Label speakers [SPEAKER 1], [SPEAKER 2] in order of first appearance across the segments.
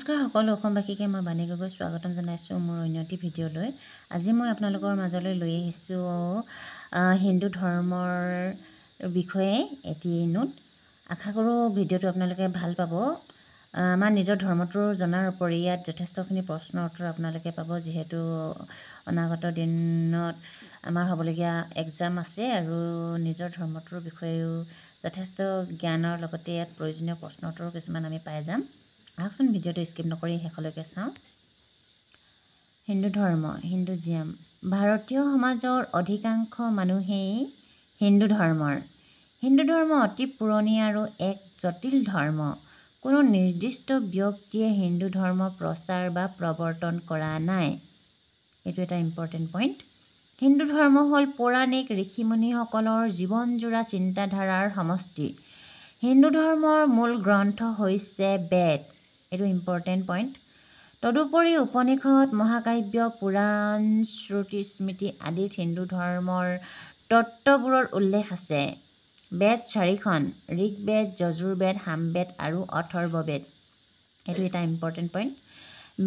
[SPEAKER 1] নমস্কাৰ সকলো অসমবাসীকে মই বাণী গগৈ স্বাগতম জনাইছোঁ মোৰ অন্যটি ভিডিঅ'লৈ। আজি মই আপোনালোকৰ মাজলৈ লৈ আহিছোঁ হিন্দু ধৰ্মৰ বিষয়ে এটি নোট। আশা কৰোঁ ভিডিঅ'টো আপোনালোকে ভাল পাব। আমাৰ নিজৰ ধৰ্মটো জনাৰ উপৰি ইয়াত যথেষ্টখিনি প্ৰশ্নৰ উত্তৰ আপোনালোকে পাব, যিহেতু অনাগত দিনত আমাৰ হ'বলগীয়া এক্সাম আছে আৰু নিজৰ ধৰ্মটোৰ বিষয়েও যথেষ্ট জ্ঞানৰ লগতে ইয়াত প্ৰয়োজনীয় প্ৰশ্ন উত্তৰো কিছুমান আমি পাই যাম। আহকচোন ভিডিঅ'টো স্কিপ নকৰি শেষলৈকে চাওঁ। হিন্দু ধৰ্ম, হিন্দুজিয়াম। ভাৰতীয় সমাজৰ অধিকাংশ মানুহেই হিন্দু ধৰ্মৰ। হিন্দু ধৰ্ম অতি পুৰণি আৰু এক জটিল ধৰ্ম। কোনো নিৰ্দিষ্ট ব্যক্তিয়ে হিন্দু ধৰ্ম প্ৰচাৰ বা প্ৰৱৰ্তন কৰা নাই। এইটো এটা ইম্পৰ্টেণ্ট পইণ্ট। হিন্দু ধৰ্ম হ'ল পৌৰাণিক ঋষিমুনিসকলৰ জীৱনজোৰা চিন্তাধাৰাৰ সমষ্টি। হিন্দু ধৰ্মৰ মূল গ্ৰন্থ হৈছে বেদ। এইটো ইম্পৰ্টেণ্ট পইণ্ট। তদুপৰি উপনিষদ, মহাকাব্য, পুৰাণ, শ্ৰুতি, স্মৃতি আদিত হিন্দু ধৰ্মৰ তত্ত্ববোৰৰ উল্লেখ আছে। বেদ 4খন: ঋগ্বেদ, যজুৰ্বেদ, সামবেদ আৰু অথৰ্ববেদ। এইটো এটা ইম্পৰ্টেণ্ট পইণ্ট।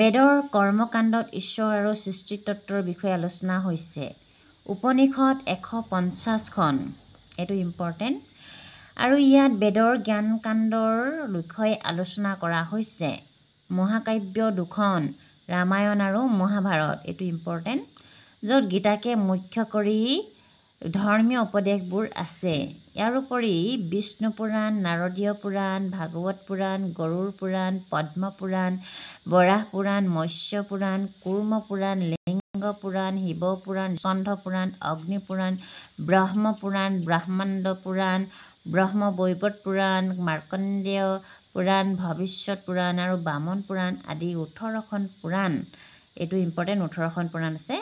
[SPEAKER 1] বেদৰ কৰ্মকাণ্ডত ঈশ্বৰ আৰু সৃষ্টিতত্ত্বৰ বিষয়ে আলোচনা হৈছে। উপনিষদ 150খন। এইটো ইম্পৰ্টেণ্ট। আৰু ইয়াত বেদৰ জ্ঞানকাণ্ডৰ বিষয়ে আলোচনা কৰা হৈছে। মহাকাব্য 2খন: ৰামায়ণ আৰু মহাভাৰত। এইটো ইম্পৰ্টেণ্ট, য'ত গীতাকে মুখ্য কৰি ধৰ্মীয় উপদেশবোৰ আছে। ইয়াৰ উপৰি বিষ্ণু পুৰাণ, নাৰদীয় পুৰাণ, ভাগৱত পুৰাণ, গৰুড় পুৰাণ, পদ্ম পুৰাণ, বৰাহ পুৰাণ, মৎস্য পুৰাণ, কুৰ্ম পুৰাণ, লিংগ পুৰাণ, শিৱ পুৰাণ, স্কন্ধ পুৰাণ, অগ্নি পুৰাণ, ব্ৰহ্ম পুৰাণ, ব্ৰহ্মাণ্ড পুৰাণ, ব্ৰহ্মবৈৱৰ্ত পুৰাণ, মাৰ্কণ্ডেয় পুৰাণ, ভৱিষ্যত পুৰাণ আৰু বামন পুৰাণ আদি 18খন পুৰাণ। এইটো ইম্পৰ্টেণ্ট, 18খন পুৰাণ আছে।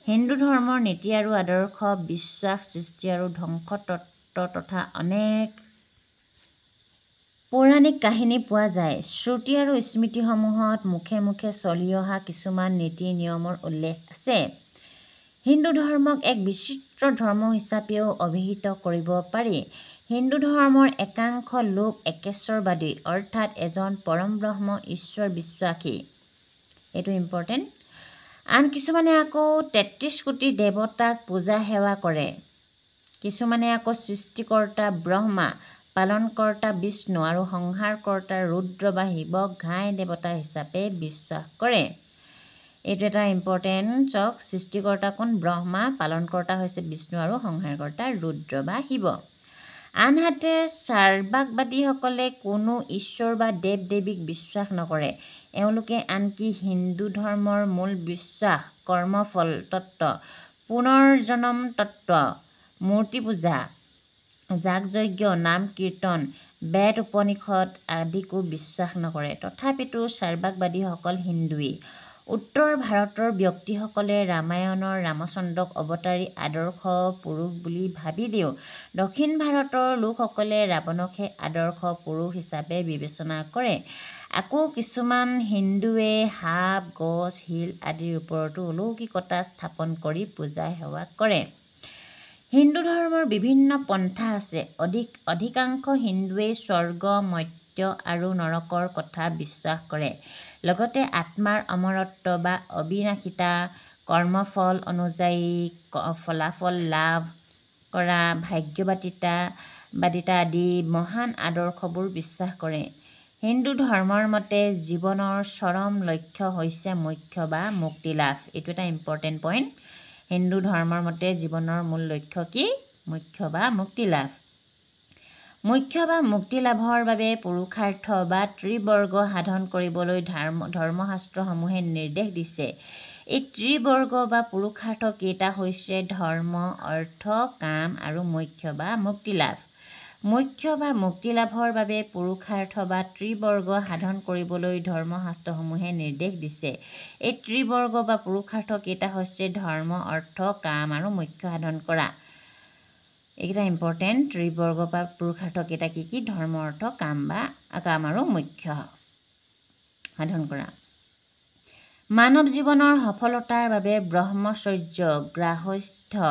[SPEAKER 1] হিন্দু ধৰ্মৰ নীতি আৰু আদৰ্শ, বিশ্বাস, সৃষ্টি আৰু ধ্বংস তত্ত্ব তথা অনেক পৌৰাণিক কাহিনী পোৱা যায়। শ্ৰুতি আৰু স্মৃতিসমূহত মুখে মুখে চলি অহা কিছুমান নীতি নিয়মৰ উল্লেখ আছে। হিন্দু ধৰ্মক এক বিচিত্ৰ ধৰ্ম হিচাপেও অভিহিত কৰিব পাৰি। হিন্দু ধৰ্মৰ একাংশ লোক একেশ্বৰবাদী, অৰ্থাৎ এজন পৰম ব্ৰহ্ম ঈশ্বৰ বিশ্বাসী। এইটো ইম্পৰ্টেণ্ট। আন কিছুমানে আকৌ 33 কোটি দেৱতাক পূজা সেৱা কৰে। কিছুমানে আকৌ সৃষ্টিকৰ্তা ব্ৰহ্মা, পালনকৰ্তা বিষ্ণু আৰু সংহাৰকৰ্তা ৰুদ্ৰ বা শিৱক ঘাই দেৱতা হিচাপে বিশ্বাস কৰে। এইটো এটা ইম্পৰ্টেণ্ট। চাওক, সৃষ্টিকৰ্তা কোন? ব্ৰহ্মা, পালনকৰ্তা হৈছে বিষ্ণু আৰু সংহাৰকৰ্তা ৰুদ্ৰ বা শিৱ। আনহাতে চাৰ্বাকবাদীসকলে কোনো ঈশ্বৰ বা দেৱ দেৱীক বিশ্বাস নকৰে। এওঁলোকে আনকি হিন্দু ধৰ্মৰ মূল বিশ্বাস, কৰ্মফল তত্ত্ব, পুনৰ্জনম তত্ত্ব, মূৰ্তি পূজা, যাগযজ্ঞ, নাম কীৰ্তন, বেদ উপনিষদ আদিকো বিশ্বাস নকৰে। তথাপিতো চাৰ্বাকবাদীসকল হিন্দুৱেই। উত্তৰ ভাৰতৰ ব্যক্তিসকলে ৰামায়ণৰ ৰামচন্দ্ৰক অৱতাৰী আদৰ্শ পুৰুষ বুলি ভাবিলেও দক্ষিণ ভাৰতৰ লোকসকলে ৰাৱণকহে আদৰ্শ পুৰুষ হিচাপে বিবেচনা কৰে। আকৌ কিছুমান হিন্দুৱে সাপ, গছ, শিল আদিৰ ওপৰতো অলৌকিকতা স্থাপন কৰি পূজা সেৱা কৰে। হিন্দু ধৰ্মৰ বিভিন্ন পন্থা আছে। অধিকাংশ হিন্দুৱেই স্বৰ্গ, মৰ্ত্য আৰু নৰকৰ কথা বিশ্বাস কৰে। লগতে আত্মাৰ অমৰত্ব বা অবিনাশিতা, কৰ্মফল অনুযায়ী ফলাফল লাভ কৰা, ভাগ্যবাদিতা আদি মহান আদৰ্শবোৰ বিশ্বাস কৰে। হিন্দু ধৰ্মৰ মতে জীৱনৰ চৰম লক্ষ্য হৈছে মোক্ষ বা মুক্তি লাভ। এইটো এটা ইম্পৰ্টেণ্ট পইণ্ট। হিন্দু ধৰ্মৰ মতে জীৱনৰ মূল লক্ষ্য কি? মোক্ষ বা মুক্তি লাভ। মোক্ষ বা মুক্তি লাভৰ বাবে পুৰুষাৰ্থ বা ত্ৰিবৰ্গ সাধন কৰিবলৈ ধৰ্মশাস্ত্ৰসমূহে নিৰ্দেশ দিছে। এই ত্ৰিবৰ্গ বা পুৰুষাৰ্থ কেইটা হৈছে ধৰ্ম, অৰ্থ, কাম আৰু মোক্ষ বা মুক্তি লাভ। মোক্ষ বা মুক্তি লাভৰ বাবে পুৰুষাৰ্থ বা ত্ৰিবৰ্গ সাধন কৰিবলৈ ধৰ্মশাস্ত্ৰসমূহে নিৰ্দেশ দিছে। এই ত্ৰিবৰ্গ বা পুৰুষাৰ্থ কেইটা হৈছে ধৰ্ম, অৰ্থ, কাম আৰু মোক্ষ সাধন কৰা। এইকেইটা ইম্পৰ্টেণ্ট। ত্ৰিবৰ্গ বা পুৰুষাৰ্থ কেইটা কি কি? ধৰ্ম, অৰ্থ, কাম আৰু মোক্ষ সাধন কৰা। মানৱ জীৱনৰ সফলতাৰ বাবে ব্ৰহ্মচৰ্য, গাৰ্হস্থ্য,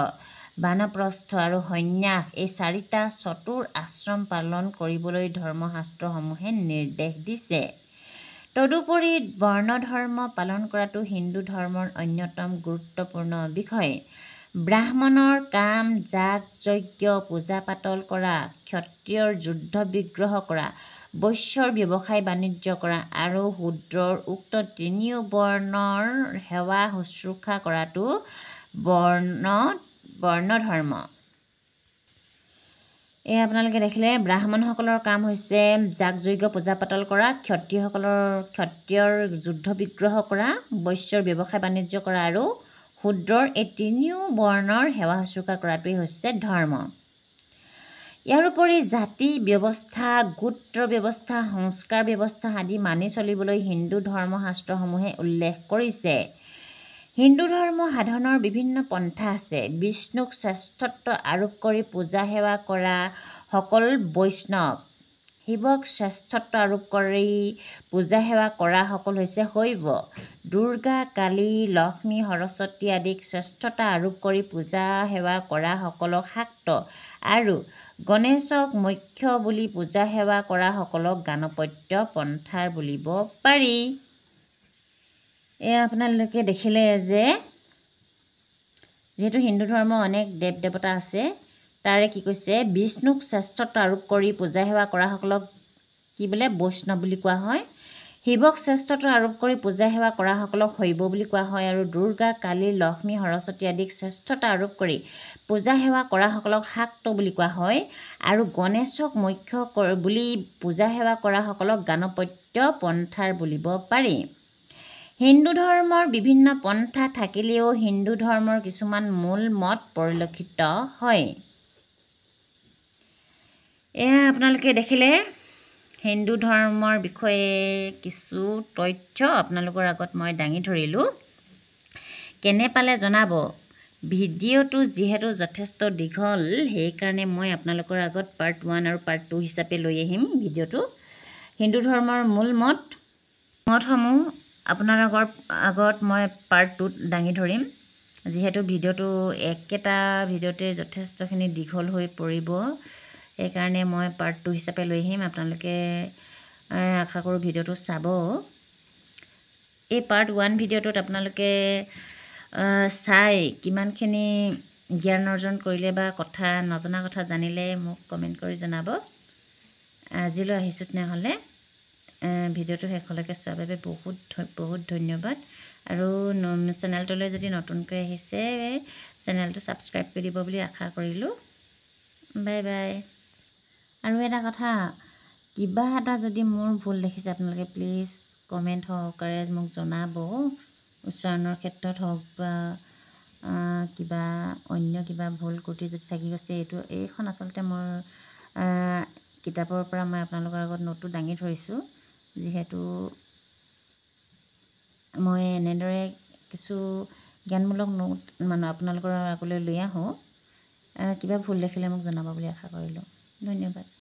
[SPEAKER 1] বানপ্ৰস্থ আৰু সন্ন্যাস এই 4টা চতুৰ আশ্ৰম পালন কৰিবলৈ ধৰ্মশাস্ত্ৰসমূহে নিৰ্দেশ দিছে। তদুপৰি বৰ্ণ ধৰ্ম পালন কৰাটো হিন্দু ধৰ্মৰ অন্যতম গুৰুত্বপূৰ্ণ বিষয়। ব্ৰাহ্মণৰ কাম যাগ যজ্ঞ পূজা পাতল কৰা, ক্ষত্ৰিয়ৰ যুদ্ধ বিগ্ৰহ কৰা, বৈশ্যৰ ব্যৱসায় বাণিজ্য কৰা আৰু শূদ্ৰৰ উক্ত তিনিও বৰ্ণৰ সেৱা শুশ্ৰূষা কৰাটো বৰ্ণ ধৰ্ম। এই আপোনালোকে দেখিলে ব্ৰাহ্মণসকলৰ কাম হৈছে যাগ যজ্ঞ পূজা পাতল কৰা, ক্ষত্ৰিয়ৰ যুদ্ধ বিগ্ৰহ কৰা, বৈশ্যৰ ব্যৱসায় বাণিজ্য কৰা আৰু শূদ্ৰৰ এই তিনিও বৰ্ণৰ সেৱা শুশ্ৰূষা কৰাটোৱেই হৈছে ধৰ্ম। ইয়াৰ উপৰি জাতি ব্যৱস্থা, গোত্ৰ ব্যৱস্থা, সংস্কাৰ ব্যৱস্থা আদি মানি চলিবলৈ হিন্দু ধৰ্মশাস্ত্ৰসমূহে উল্লেখ কৰিছে। হিন্দু ধৰ্ম সাধনৰ বিভিন্ন পন্থা আছে। বিষ্ণুক শ্ৰেষ্ঠত্ব আৰোপ কৰি পূজা সেৱা কৰা সকল বৈষ্ণৱ, শিৱক শ্ৰেষ্ঠত্ব আৰোপ কৰি পূজা সেৱা কৰা সকল হৈছে শৈৱ, দুৰ্গা কালী লক্ষ্মী সৰস্বতী আদিক শ্ৰেষ্ঠতা আৰোপ কৰি পূজা সেৱা কৰা সকলক শাক্ত আৰু গণেশক মুখ্য বুলি পূজা সেৱা কৰা সকলক গাণপত্য পন্থাৰ বুলিব পাৰি। এয়া আপোনালোকে দেখিলে যে যিহেতু হিন্দু ধৰ্মৰ অনেক দেৱ দেৱতা আছে, তাৰে কি কৈছে, বিষ্ণুক শ্ৰেষ্ঠত্ব আৰোপ কৰি পূজা সেৱা কৰা সকলক কি বোলে বৈষ্ণৱ বুলি কোৱা হয়, শিৱক শ্ৰেষ্ঠত্ব আৰোপ কৰি পূজা সেৱা কৰা সকলক শৈৱ বুলি কোৱা হয় আৰু দুৰ্গা কালী লক্ষ্মী সৰস্বতী আদিক শ্ৰেষ্ঠতা আৰোপ কৰি পূজা সেৱা কৰা সকলক শাক্ত বুলি কোৱা হয় আৰু গণেশক মুখ্য বুলি পূজা সেৱা কৰা সকলক গাণপত্য পন্থাৰ বুলিব পাৰি। হিন্দু ধৰ্মৰ বিভিন্ন পন্থা থাকিলেও হিন্দু ধৰ্মৰ কিছুমান মূল মত পৰিলক্ষিত হয়। এয়া আপোনালোকে দেখিলে হিন্দু ধৰ্মৰ বিষয়ে কিছু তথ্য আপোনালোকৰ আগত মই দাঙি ধৰিলোঁ। কেনে পালে জনাব। ভিডিঅ'টো যিহেতু যথেষ্ট দীঘল, সেইকাৰণে মই আপোনালোকৰ আগত পাৰ্ট 1 আৰু পাৰ্ট 2 হিচাপে লৈ আহিম ভিডিঅ'টো। হিন্দু ধৰ্মৰ মূল মতসমূহ আপোনালোকৰ আগত মই পাৰ্ট 2ত দাঙি ধৰিম। যিহেতু ভিডিঅ'টো একেটা ভিডিঅ'তে যথেষ্টখিনি দীঘল হৈ পৰিব, সেইকাৰণে মই পাৰ্ট 2 হিচাপে লৈ আহিম। আপোনালোকে আশা কৰোঁ ভিডিঅ'টো চাব। এই পাৰ্ট 1 ভিডিঅ'টোত আপোনালোকে চাই কিমানখিনি জ্ঞান অৰ্জন কৰিলে বা নজনা কথা জানিলে মোক কমেণ্ট কৰি জনাব। আজিলৈ আহিছোঁ তেনেহ'লে। ভিডিঅ'টো শেষলৈকে চোৱাৰ বাবে বহুত ধন্যবাদ আৰু চেনেলটোলৈ যদি নতুনকৈ আহিছে চেনেলটো ছাবস্ক্ৰাইব কৰি দিব বুলি আশা কৰিলোঁ। Bye bye. আৰু এটা কথা, কিবা এটা যদি মোৰ ভুল দেখিছে আপোনালোকে প্লিজ কমেণ্ট সহকাৰে মোক জনাব। উচ্চাৰণৰ ক্ষেত্ৰত হওক বা কিবা অন্য কিবা ভুল ত্ৰুটি যদি থাকি গৈছে, এইখন আচলতে মোৰ কিতাপৰ পৰা মই আপোনালোকৰ আগত নোটটো দাঙি ধৰিছোঁ। যিহেতু মই এনেদৰে কিছু জ্ঞানমূলক নোট আপোনালোকৰ আগলৈ লৈ আহোঁ। কিবা ভুল দেখিলে মোক জনাব বুলি আশা কৰিলোঁ। ধন্যবাদ।